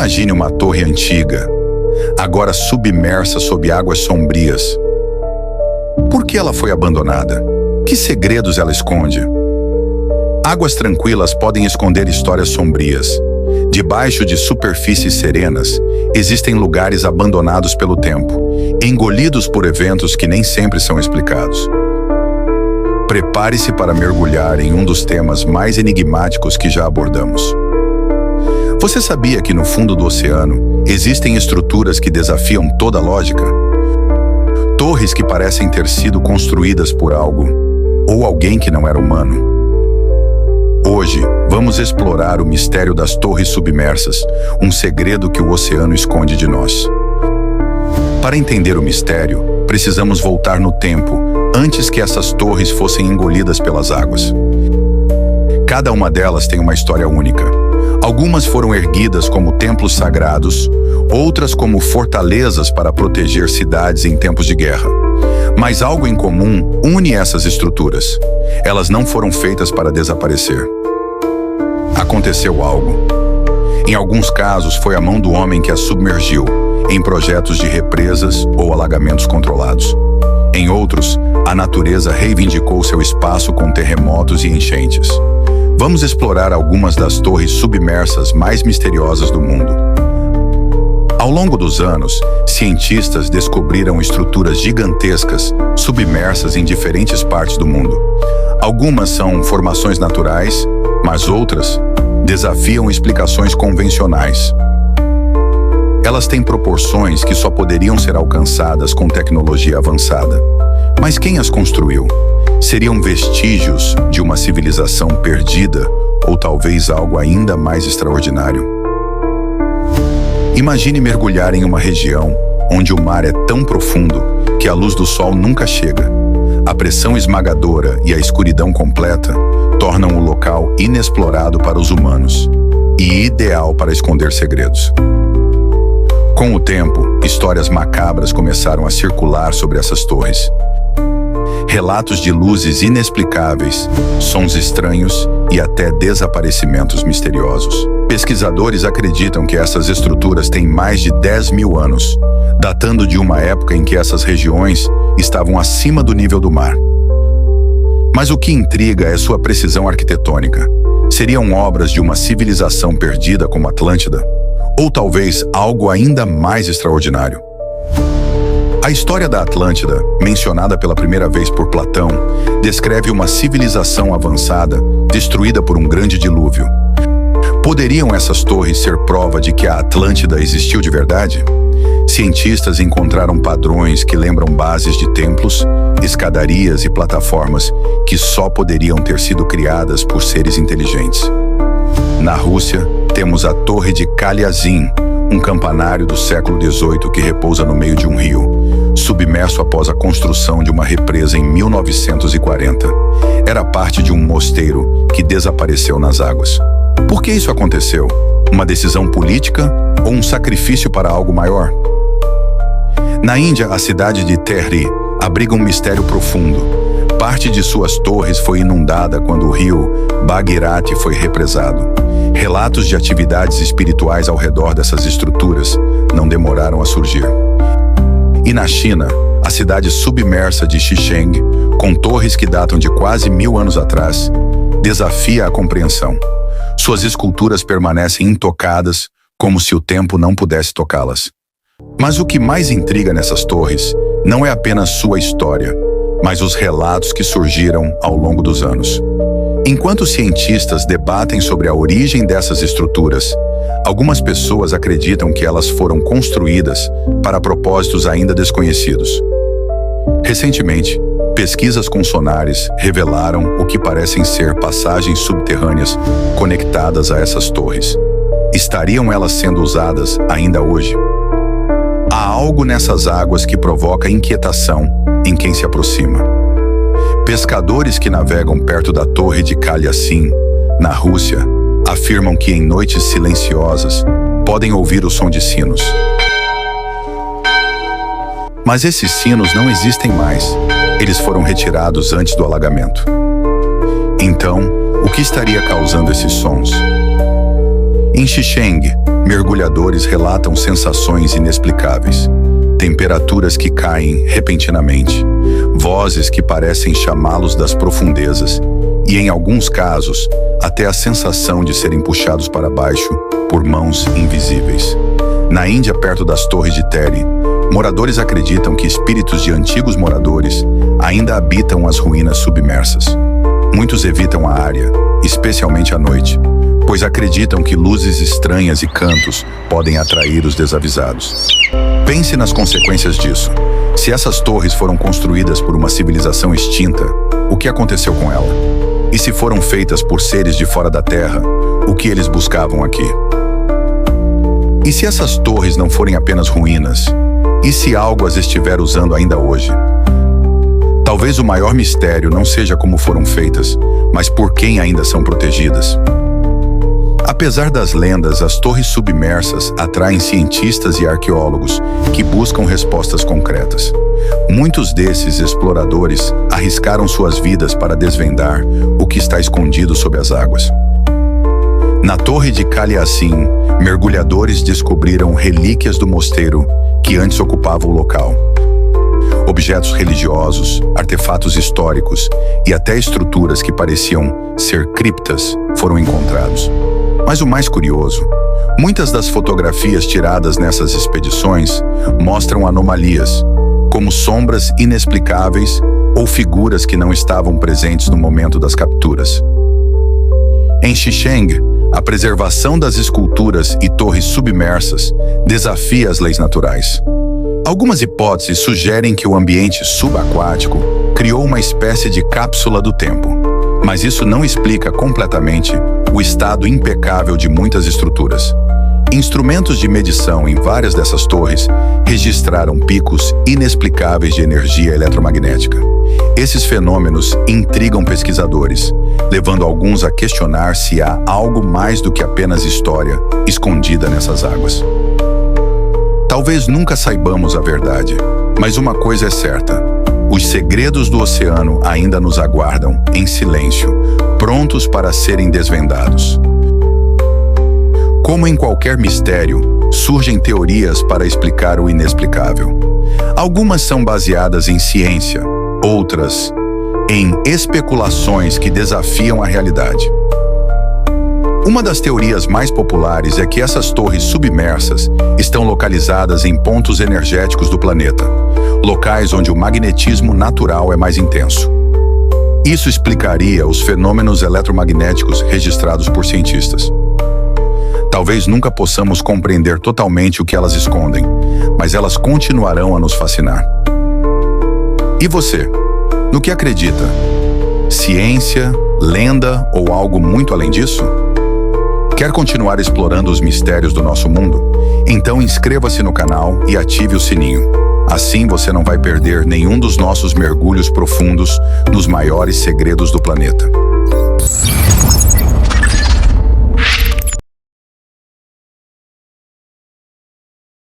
Imagine uma torre antiga, agora submersa sob águas sombrias. Por que ela foi abandonada? Que segredos ela esconde? Águas tranquilas podem esconder histórias sombrias. Debaixo de superfícies serenas, existem lugares abandonados pelo tempo, engolidos por eventos que nem sempre são explicados. Prepare-se para mergulhar em um dos temas mais enigmáticos que já abordamos. Você sabia que no fundo do oceano existem estruturas que desafiam toda a lógica? Torres que parecem ter sido construídas por algo ou alguém que não era humano. Hoje, vamos explorar o mistério das torres submersas, um segredo que o oceano esconde de nós. Para entender o mistério, precisamos voltar no tempo, antes que essas torres fossem engolidas pelas águas. Cada uma delas tem uma história única. Algumas foram erguidas como templos sagrados, outras como fortalezas para proteger cidades em tempos de guerra. Mas algo em comum une essas estruturas. Elas não foram feitas para desaparecer. Aconteceu algo. Em alguns casos, foi a mão do homem que as submergiu, em projetos de represas ou alagamentos controlados. Em outros, a natureza reivindicou seu espaço com terremotos e enchentes. Vamos explorar algumas das torres submersas mais misteriosas do mundo. Ao longo dos anos, cientistas descobriram estruturas gigantescas submersas em diferentes partes do mundo. Algumas são formações naturais, mas outras desafiam explicações convencionais. Elas têm proporções que só poderiam ser alcançadas com tecnologia avançada. Mas quem as construiu? Seriam vestígios de uma civilização perdida ou talvez algo ainda mais extraordinário? Imagine mergulhar em uma região onde o mar é tão profundo que a luz do sol nunca chega. A pressão esmagadora e a escuridão completa tornam o local inexplorado para os humanos e ideal para esconder segredos. Com o tempo, histórias macabras começaram a circular sobre essas torres. Relatos de luzes inexplicáveis, sons estranhos e até desaparecimentos misteriosos. Pesquisadores acreditam que essas estruturas têm mais de 10 mil anos, datando de uma época em que essas regiões estavam acima do nível do mar. Mas o que intriga é sua precisão arquitetônica. Seriam obras de uma civilização perdida como Atlântida? Ou talvez algo ainda mais extraordinário? A história da Atlântida, mencionada pela primeira vez por Platão, descreve uma civilização avançada, destruída por um grande dilúvio. Poderiam essas torres ser prova de que a Atlântida existiu de verdade? Cientistas encontraram padrões que lembram bases de templos, escadarias e plataformas que só poderiam ter sido criadas por seres inteligentes. Na Rússia, temos a Torre de Kaliazin, um campanário do século XVIII que repousa no meio de um rio, submerso após a construção de uma represa em 1940. Era parte de um mosteiro que desapareceu nas águas. Por que isso aconteceu? Uma decisão política ou um sacrifício para algo maior? Na Índia, a cidade de Tehri abriga um mistério profundo. Parte de suas torres foi inundada quando o rio Bhagirathi foi represado. Relatos de atividades espirituais ao redor dessas estruturas não demoraram a surgir. E na China, a cidade submersa de Xicheng, com torres que datam de quase 1000 anos atrás, desafia a compreensão. Suas esculturas permanecem intocadas, como se o tempo não pudesse tocá-las. Mas o que mais intriga nessas torres não é apenas sua história, mas os relatos que surgiram ao longo dos anos. Enquanto cientistas debatem sobre a origem dessas estruturas, algumas pessoas acreditam que elas foram construídas para propósitos ainda desconhecidos. Recentemente, pesquisas com sonares revelaram o que parecem ser passagens subterrâneas conectadas a essas torres. Estariam elas sendo usadas ainda hoje? Há algo nessas águas que provoca inquietação em quem se aproxima. Pescadores que navegam perto da Torre de Kaliazin, na Rússia, afirmam que em noites silenciosas podem ouvir o som de sinos. Mas esses sinos não existem mais. Eles foram retirados antes do alagamento. Então, o que estaria causando esses sons? Em Xixeng, mergulhadores relatam sensações inexplicáveis, temperaturas que caem repentinamente, vozes que parecem chamá-los das profundezas e, em alguns casos, até a sensação de serem puxados para baixo por mãos invisíveis. Na Índia, perto das Torres de Teri, moradores acreditam que espíritos de antigos moradores ainda habitam as ruínas submersas. Muitos evitam a área, especialmente à noite, pois acreditam que luzes estranhas e cantos podem atrair os desavisados. Pense nas consequências disso. Se essas torres foram construídas por uma civilização extinta, o que aconteceu com ela? E se foram feitas por seres de fora da Terra, o que eles buscavam aqui? E se essas torres não forem apenas ruínas? E se algo as estiver usando ainda hoje? Talvez o maior mistério não seja como foram feitas, mas por quem ainda são protegidas. Apesar das lendas, as torres submersas atraem cientistas e arqueólogos que buscam respostas concretas. Muitos desses exploradores arriscaram suas vidas para desvendar o que está escondido sob as águas. Na Torre de Kaliassin, mergulhadores descobriram relíquias do mosteiro que antes ocupava o local. Objetos religiosos, artefatos históricos e até estruturas que pareciam ser criptas foram encontrados. Mas o mais curioso, muitas das fotografias tiradas nessas expedições mostram anomalias, como sombras inexplicáveis ou figuras que não estavam presentes no momento das capturas. Em Xixeng, a preservação das esculturas e torres submersas desafia as leis naturais. Algumas hipóteses sugerem que o ambiente subaquático criou uma espécie de cápsula do tempo, mas isso não explica completamente o estado impecável de muitas estruturas. Instrumentos de medição em várias dessas torres registraram picos inexplicáveis de energia eletromagnética. Esses fenômenos intrigam pesquisadores, levando alguns a questionar se há algo mais do que apenas história escondida nessas águas. Talvez nunca saibamos a verdade, mas uma coisa é certa: os segredos do oceano ainda nos aguardam em silêncio, prontos para serem desvendados. Como em qualquer mistério, surgem teorias para explicar o inexplicável. Algumas são baseadas em ciência, outras em especulações que desafiam a realidade. Uma das teorias mais populares é que essas torres submersas estão localizadas em pontos energéticos do planeta, locais onde o magnetismo natural é mais intenso. Isso explicaria os fenômenos eletromagnéticos registrados por cientistas. Talvez nunca possamos compreender totalmente o que elas escondem, mas elas continuarão a nos fascinar. E você? No que acredita? Ciência, lenda ou algo muito além disso? Quer continuar explorando os mistérios do nosso mundo? Então inscreva-se no canal e ative o sininho. Assim você não vai perder nenhum dos nossos mergulhos profundos nos maiores segredos do planeta.